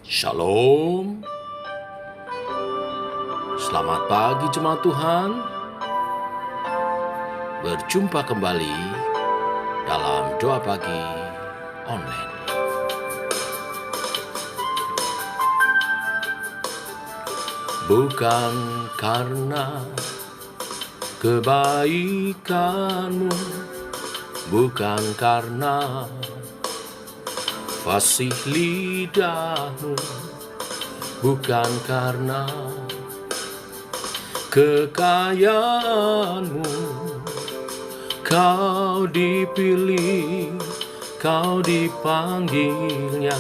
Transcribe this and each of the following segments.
Shalom. Selamat pagi jemaat Tuhan. Berjumpa kembali dalam doa pagi online. Bukan karena kebaikanmu, bukan karena fasih lidahmu, bukan karena kekayaanmu, kau dipilih, kau dipanggilnya,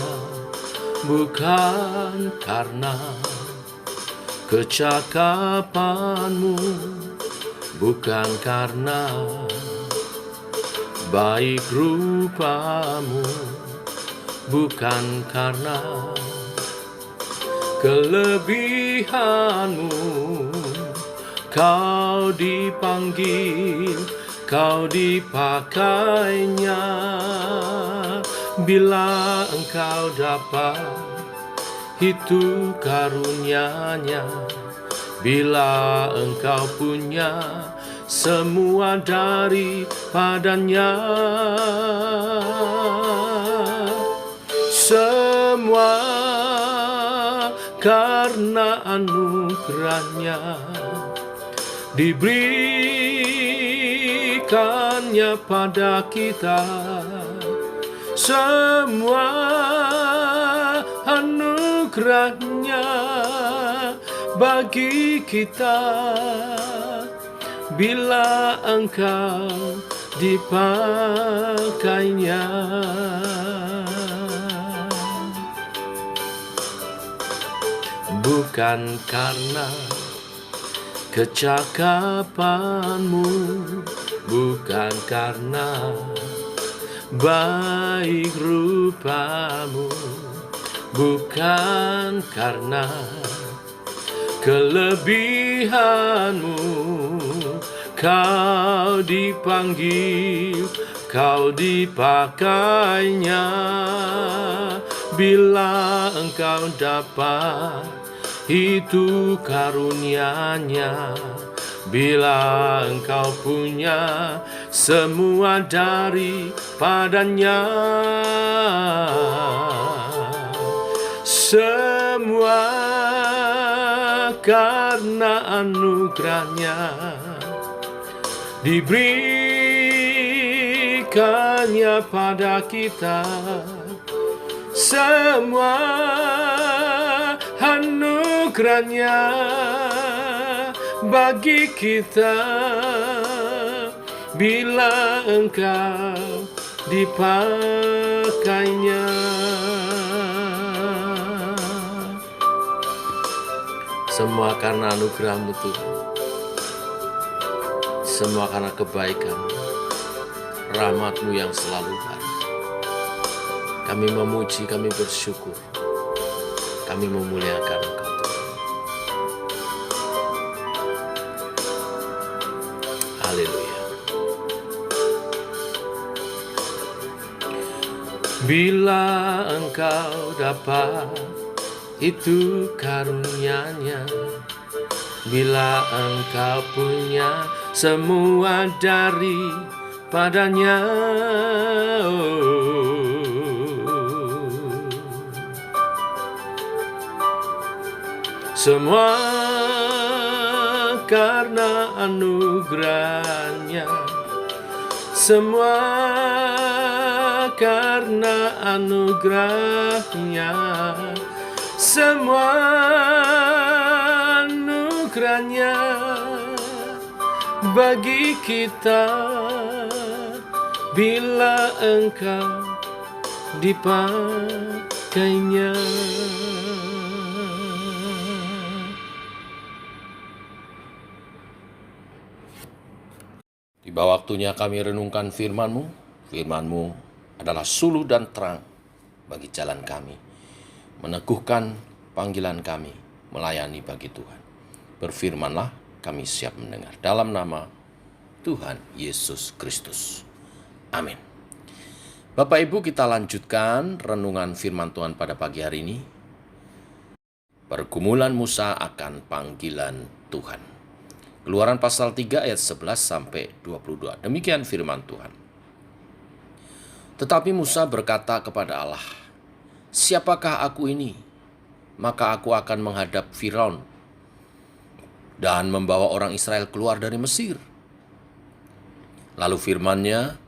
bukan karena kecakapanmu, bukan karena baik rupamu, bukan karena kelebihanmu, kau dipanggil, kau dipakainya. Bila engkau dapat, itu karunia-Nya. Bila engkau punya semua daripadanya, semua karena anugerahnya, diberikannya pada kita. Semua anugerahnya bagi kita, bila engkau dipakainya. Bukan karena kecakapanmu, bukan karena baik rupamu, bukan karena kelebihanmu, kau dipanggil, kau dipakainya. Bila engkau dapat, itu karunia-Nya. Bila engkau punya semua daripadanya, semua karena anugerahnya, diberikannya pada kita. Semua anugerahnya bagi kita, bila engkau dipakainya. Semua karena anugerah-Mu Tuhan, semua karena kebaikan-Mu, rahmat-Mu yang selalu baru. Kami memuji, kami bersyukur, kami memuliakan Engkau Tuhan. Haleluya. Bila engkau dapat, itu karunia-Nya. Bila engkau punya semua daripadanya, semua karena anugerahnya, semua karena anugerahnya, semua anugerahnya bagi kita, bila engkau dipakainya. Tiba waktunya kami renungkan firman-Mu. Firman-Mu adalah suluh dan terang bagi jalan kami, meneguhkan panggilan kami, melayani bagi Tuhan. Berfirmanlah, kami siap mendengar. Dalam nama Tuhan Yesus Kristus. Amin. Bapak Ibu, kita lanjutkan renungan firman Tuhan pada pagi hari ini. Pergumulan Musa akan panggilan Tuhan. Keluaran pasal 3 ayat 11 sampai 22. Demikian firman Tuhan. Tetapi Musa berkata kepada Allah, "Siapakah aku ini? Maka aku akan menghadap Firaun dan membawa orang Israel keluar dari Mesir." Lalu firman-Nya,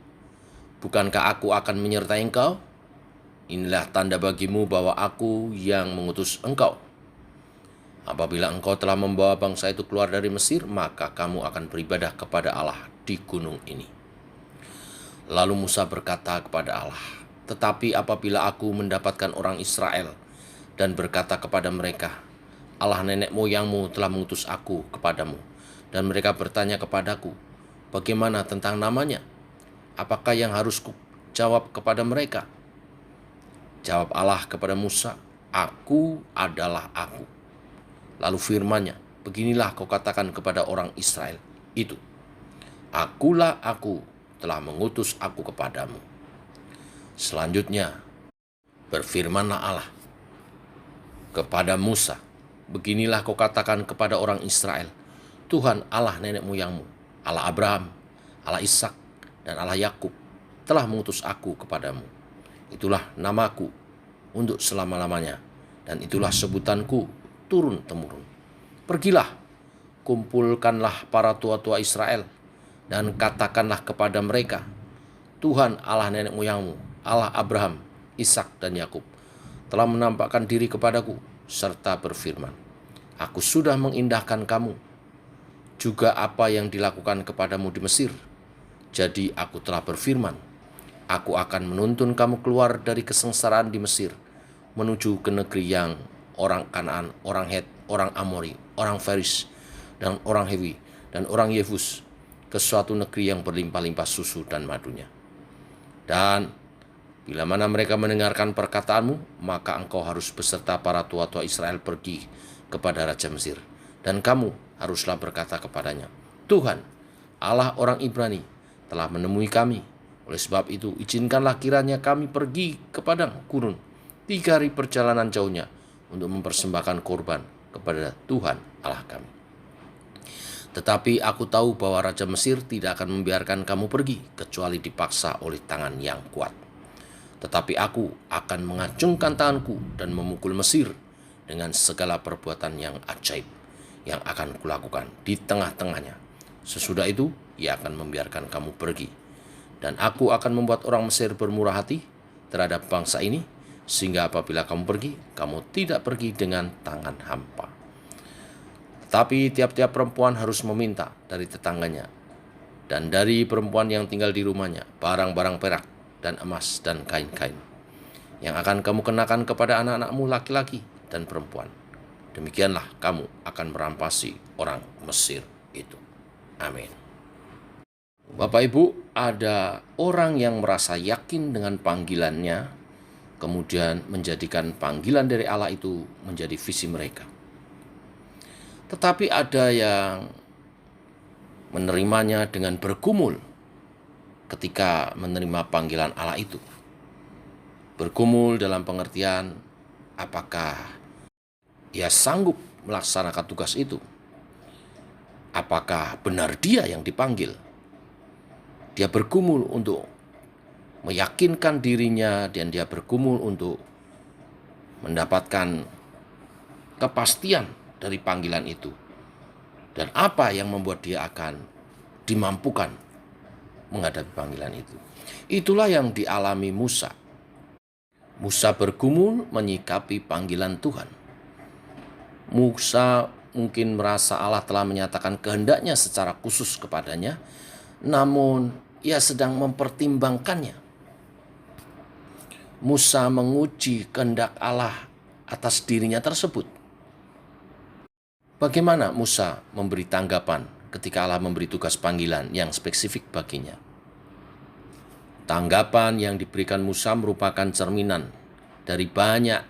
"Bukankah aku akan menyertai engkau? Inilah tanda bagimu bahwa aku yang mengutus engkau. Apabila engkau telah membawa bangsa itu keluar dari Mesir, maka kamu akan beribadah kepada Allah di gunung ini." Lalu Musa berkata kepada Allah, "Tetapi apabila aku mendapatkan orang Israel dan berkata kepada mereka, Allah nenek moyangmu telah mengutus aku kepadamu, dan mereka bertanya kepadaku, bagaimana tentang namanya? Apakah yang harus jawab kepada mereka?" Jawab Allah kepada Musa, "Aku adalah aku." Lalu firman-Nya, "Beginilah kau katakan kepada orang Israel itu, Akulah aku telah mengutus aku kepadamu." Selanjutnya, berfirmanlah Allah kepada Musa, "Beginilah kau katakan kepada orang Israel, Tuhan Allah nenek moyangmu, Allah Abraham, Allah Ishak, dan Allah Yakub telah mengutus aku kepadamu. Itulah namaku untuk selama-lamanya, dan itulah sebutanku turun-temurun. Pergilah, kumpulkanlah para tua-tua Israel, dan katakanlah kepada mereka, Tuhan Allah nenek moyangmu, Allah Abraham, Ishak, dan Yakub telah menampakkan diri kepadaku, serta berfirman, Aku sudah mengindahkan kamu, juga apa yang dilakukan kepadamu di Mesir. Jadi aku telah berfirman, Aku akan menuntun kamu keluar dari kesengsaraan di Mesir, menuju ke negeri yang orang Kanaan, orang Het, orang Amori, orang Feris, dan orang Hewi, dan orang Yebus, ke suatu negeri yang berlimpah-limpah susu dan madunya. Dan bila mana mereka mendengarkan perkataanmu, maka engkau harus beserta para tua-tua Israel pergi kepada Raja Mesir. Dan kamu haruslah berkata kepadanya, Tuhan, Allah orang Ibrani, telah menemui kami. Oleh sebab itu, izinkanlah kiranya kami pergi ke padang gurun 3 hari perjalanan jauhnya untuk mempersembahkan korban kepada Tuhan Allah kami. Tetapi aku tahu bahwa Raja Mesir tidak akan membiarkan kamu pergi, kecuali dipaksa oleh tangan yang kuat. Tetapi aku akan mengacungkan tanganku dan memukul Mesir dengan segala perbuatan yang ajaib yang akan kulakukan di tengah-tengahnya. Sesudah itu, ia akan membiarkan kamu pergi. Dan aku akan membuat orang Mesir bermurah hati terhadap bangsa ini, sehingga apabila kamu pergi, kamu tidak pergi dengan tangan hampa. Tapi tiap-tiap perempuan harus meminta dari tetangganya dan dari perempuan yang tinggal di rumahnya barang-barang perak dan emas dan kain-kain yang akan kamu kenakan kepada anak-anakmu laki-laki dan perempuan. Demikianlah kamu akan merampasi orang Mesir itu. Amin. Bapak Ibu, ada orang yang merasa yakin dengan panggilannya, kemudian menjadikan panggilan dari Allah itu menjadi visi mereka. Tetapi ada yang menerimanya dengan bergumul ketika menerima panggilan Allah itu. Bergumul dalam pengertian apakah ia sanggup melaksanakan tugas itu? Apakah benar dia yang dipanggil? Dia bergumul untuk meyakinkan dirinya dan dia bergumul untuk mendapatkan kepastian dari panggilan itu. Dan apa yang membuat dia akan dimampukan menghadapi panggilan itu. Itulah yang dialami Musa. Musa bergumul menyikapi panggilan Tuhan. Musa mungkin merasa Allah telah menyatakan kehendaknya secara khusus kepadanya, namun ia sedang mempertimbangkannya. Musa menguji kehendak Allah atas dirinya tersebut. Bagaimana Musa memberi tanggapan ketika Allah memberi tugas panggilan yang spesifik baginya? Tanggapan yang diberikan Musa merupakan cerminan dari banyak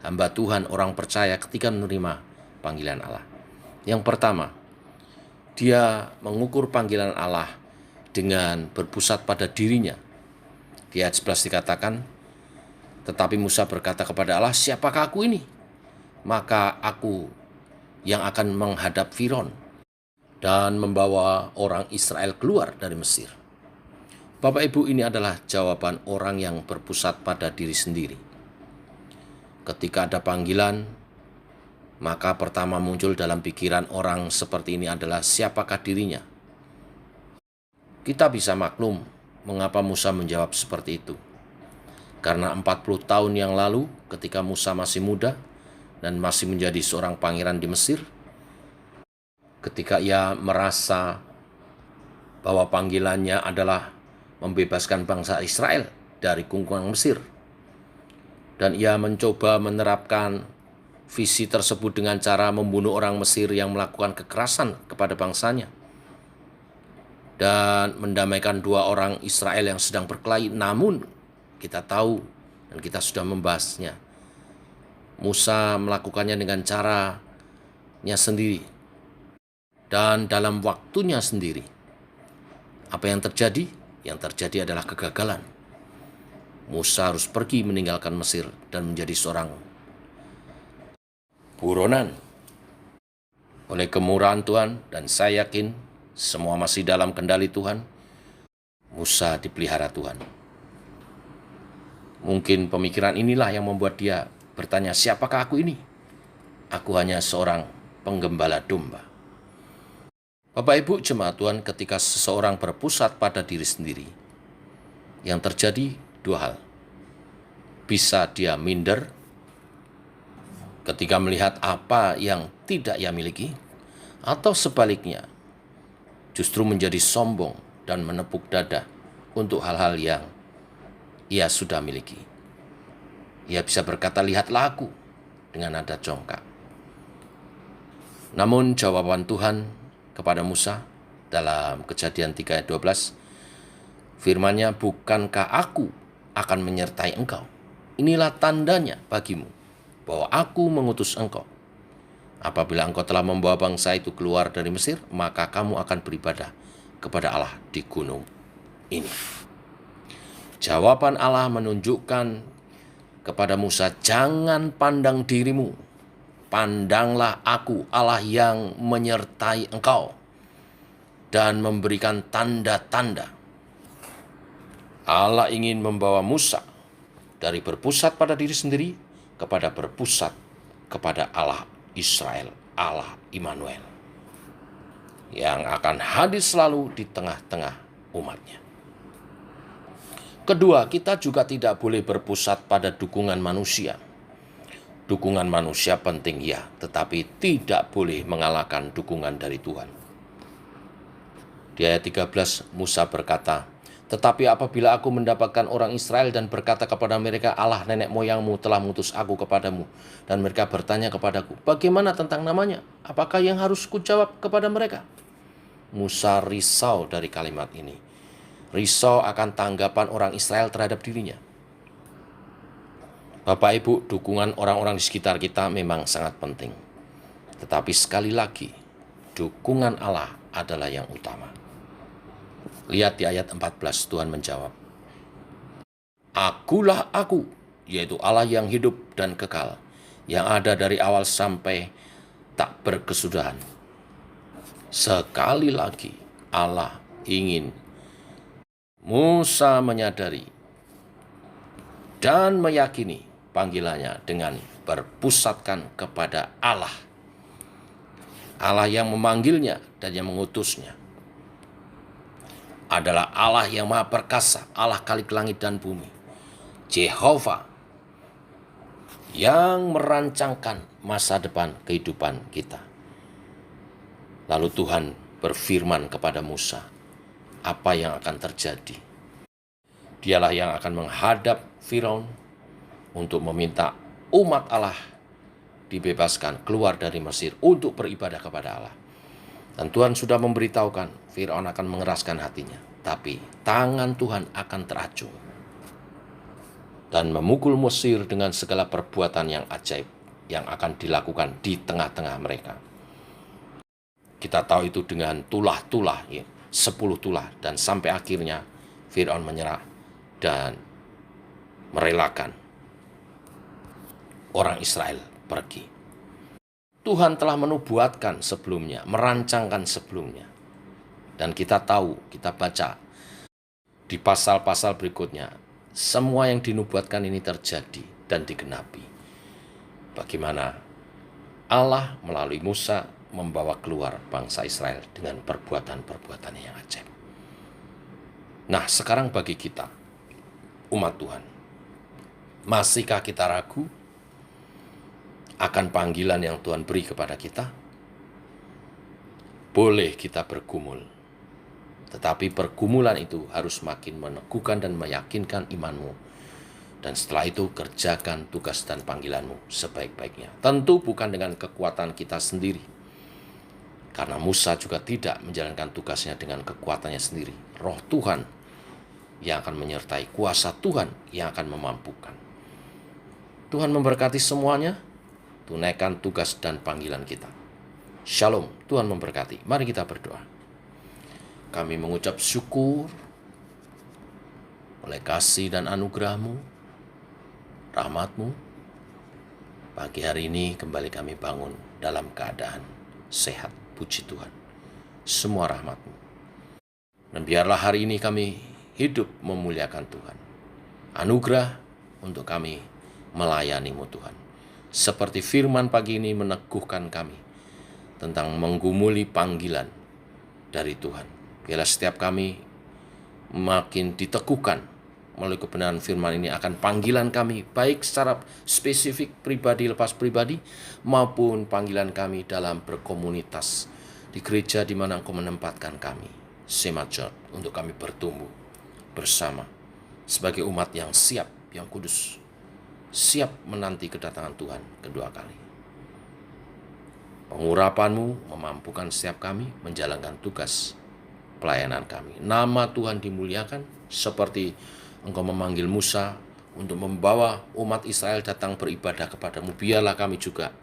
hamba Tuhan orang percaya ketika menerima panggilan Allah. Yang pertama, dia mengukur panggilan Allah dengan berpusat pada dirinya. Di ayat 11 dikatakan, tetapi Musa berkata kepada Allah, siapakah aku ini? maka aku yang akan menghadap Firaun dan membawa orang Israel keluar dari Mesir. Bapak Ibu, ini adalah jawaban orang yang berpusat pada diri sendiri. Ketika ada panggilan, maka pertama muncul dalam pikiran orang seperti ini adalah siapakah dirinya. Kita bisa maklum mengapa Musa menjawab seperti itu. Karena 40 tahun yang lalu ketika Musa masih muda dan masih menjadi seorang pangeran di Mesir, ketika ia merasa bahwa panggilannya adalah membebaskan bangsa Israel dari kungkungan Mesir, dan ia mencoba menerapkan visi tersebut dengan cara membunuh orang Mesir yang melakukan kekerasan kepada bangsanya dan mendamaikan dua orang Israel yang sedang berkelahi. Namun kita tahu dan kita sudah membahasnya, Musa melakukannya dengan caranya sendiri dan dalam waktunya sendiri. Apa yang terjadi? Yang terjadi adalah kegagalan. Musa harus pergi meninggalkan Mesir dan menjadi seorang buronan. Oleh kemurahan Tuhan, dan saya yakin semua masih dalam kendali Tuhan, Musa dipelihara Tuhan. Mungkin pemikiran inilah yang membuat dia bertanya, siapakah aku ini? Aku hanya seorang penggembala domba. Bapak Ibu jemaat Tuhan, ketika seseorang berpusat pada diri sendiri, yang terjadi dua hal. Bisa dia minder ketika melihat apa yang tidak ia miliki, atau sebaliknya, justru menjadi sombong dan menepuk dada untuk hal-hal yang ia sudah miliki. Ia bisa berkata, lihatlah aku, dengan nada congkak. Namun jawaban Tuhan kepada Musa dalam Kejadian 3 ayat 12, firman-Nya, bukankah aku akan menyertai engkau? Inilah tandanya bagimu bahwa aku mengutus engkau. Apabila engkau telah membawa bangsa itu keluar dari Mesir, maka kamu akan beribadah kepada Allah di gunung ini. Jawaban Allah menunjukkan kepada Musa, jangan pandang dirimu, pandanglah aku, Allah yang menyertai engkau dan memberikan tanda-tanda. Allah ingin membawa Musa dari berpusat pada diri sendiri kepada berpusat kepada Allah Israel, Allah Immanuel, yang akan hadir selalu di tengah-tengah umatnya. Kedua, kita juga tidak boleh berpusat pada dukungan manusia. Dukungan manusia penting ya, tetapi tidak boleh mengalahkan dukungan dari Tuhan. Di ayat 13, Musa berkata, tetapi apabila aku mendapatkan orang Israel dan berkata kepada mereka, Allah nenek moyangmu telah mengutus aku kepadamu, dan mereka bertanya kepadaku, bagaimana tentang namanya? Apakah yang harus kujawab kepada mereka? Musa risau dari kalimat ini. Risau akan tanggapan orang Israel terhadap dirinya. Bapak Ibu, dukungan orang-orang di sekitar kita memang sangat penting. Tetapi sekali lagi, dukungan Allah adalah yang utama. Lihat di ayat 14, Tuhan menjawab, akulah aku, yaitu Allah yang hidup dan kekal, yang ada dari awal sampai tak berkesudahan. Sekali lagi, Allah ingin Musa menyadari dan meyakini panggilannya dengan berpusatkan kepada Allah. Allah yang memanggilnya dan yang mengutusnya adalah Allah yang maha perkasa, Allah Khalik langit dan bumi, Jehovah, yang merancangkan masa depan kehidupan kita. Lalu Tuhan berfirman kepada Musa, apa yang akan terjadi? Dialah yang akan menghadap Firaun untuk meminta umat Allah dibebaskan keluar dari Mesir untuk beribadah kepada Allah. Dan Tuhan sudah memberitahukan Firaun akan mengeraskan hatinya, tapi tangan Tuhan akan teracung dan memukul Mesir dengan segala perbuatan yang ajaib yang akan dilakukan di tengah-tengah mereka. Kita tahu itu dengan tulah-tulah, 10 tulah, dan sampai akhirnya Firaun menyerah dan merelakan orang Israel pergi. Tuhan telah menubuatkan sebelumnya, merancangkan sebelumnya. Dan kita tahu, kita baca di pasal-pasal berikutnya, semua yang dinubuatkan ini terjadi dan digenapi. Bagaimana Allah melalui Musa membawa keluar bangsa Israel dengan perbuatan-perbuatan yang ajaib. Nah, sekarang bagi kita, umat Tuhan, masihkah kita ragu akan panggilan yang Tuhan beri kepada kita? Boleh kita bergumul, tetapi pergumulan itu harus makin meneguhkan dan meyakinkan imanmu. Dan setelah itu kerjakan tugas dan panggilanmu sebaik-baiknya. Tentu bukan dengan kekuatan kita sendiri. Karena Musa juga tidak menjalankan tugasnya dengan kekuatannya sendiri. Roh Tuhan yang akan menyertai, kuasa Tuhan yang akan memampukan. Tuhan memberkati semuanya. Tunaikan tugas dan panggilan kita. Shalom, Tuhan memberkati. Mari kita berdoa. Kami mengucap syukur oleh kasih dan anugerah-Mu, rahmat-Mu. Pagi hari ini kembali kami bangun dalam keadaan sehat. Puji Tuhan. Semua rahmat-Mu. Dan biarlah hari ini kami hidup memuliakan Tuhan. Anugerah untuk kami melayani-Mu Tuhan. Seperti firman pagi ini meneguhkan kami tentang menggumuli panggilan dari Tuhan. Biarlah setiap kami makin diteguhkan melalui kebenaran firman ini akan panggilan kami, baik secara spesifik pribadi lepas pribadi, maupun panggilan kami dalam berkomunitas di gereja di mana Engkau menempatkan kami, Semat Church, untuk kami bertumbuh bersama sebagai umat yang siap, yang kudus, siap menanti kedatangan Tuhan kedua kali. Pengurapan-Mu memampukan setiap kami menjalankan tugas pelayanan kami. Nama Tuhan dimuliakan seperti Engkau memanggil Musa untuk membawa umat Israel datang beribadah kepadamu. Biarlah kami juga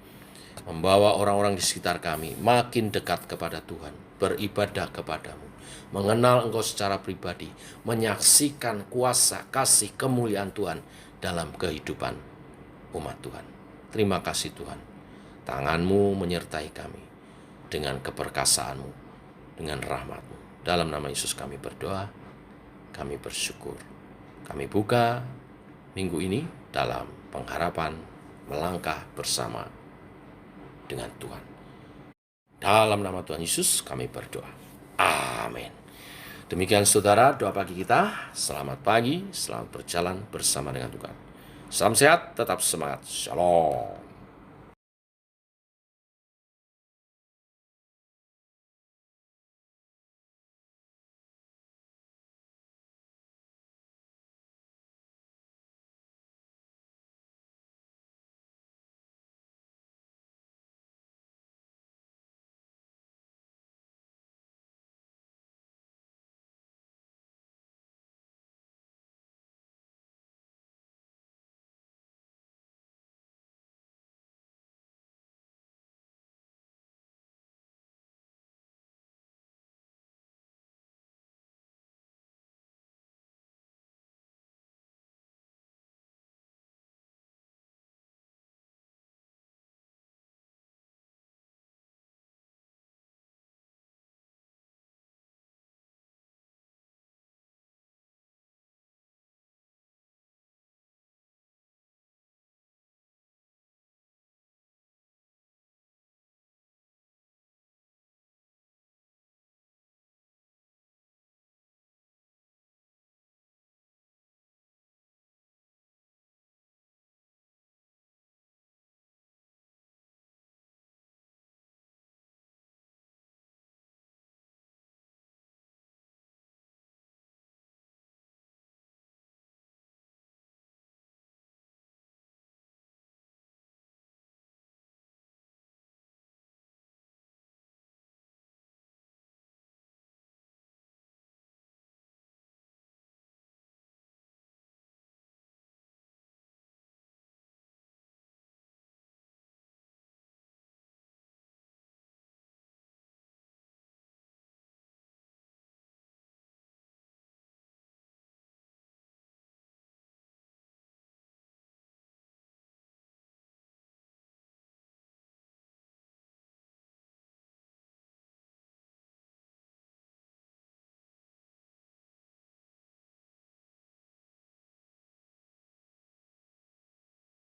membawa orang-orang di sekitar kami makin dekat kepada Tuhan, beribadah kepadamu, mengenal Engkau secara pribadi, menyaksikan kuasa, kasih, kemuliaan Tuhan dalam kehidupan umat Tuhan. Terima kasih Tuhan. Tangan-Mu menyertai kami dengan keperkasaan-Mu, dengan rahmat-Mu. Dalam nama Yesus kami berdoa, kami bersyukur. Kami buka minggu ini dalam pengharapan melangkah bersama dengan Tuhan. Dalam nama Tuhan Yesus kami berdoa. Amin. Demikian saudara doa pagi kita. Selamat pagi, selamat berjalan bersama dengan Tuhan. Salam sehat, tetap semangat. Shalom.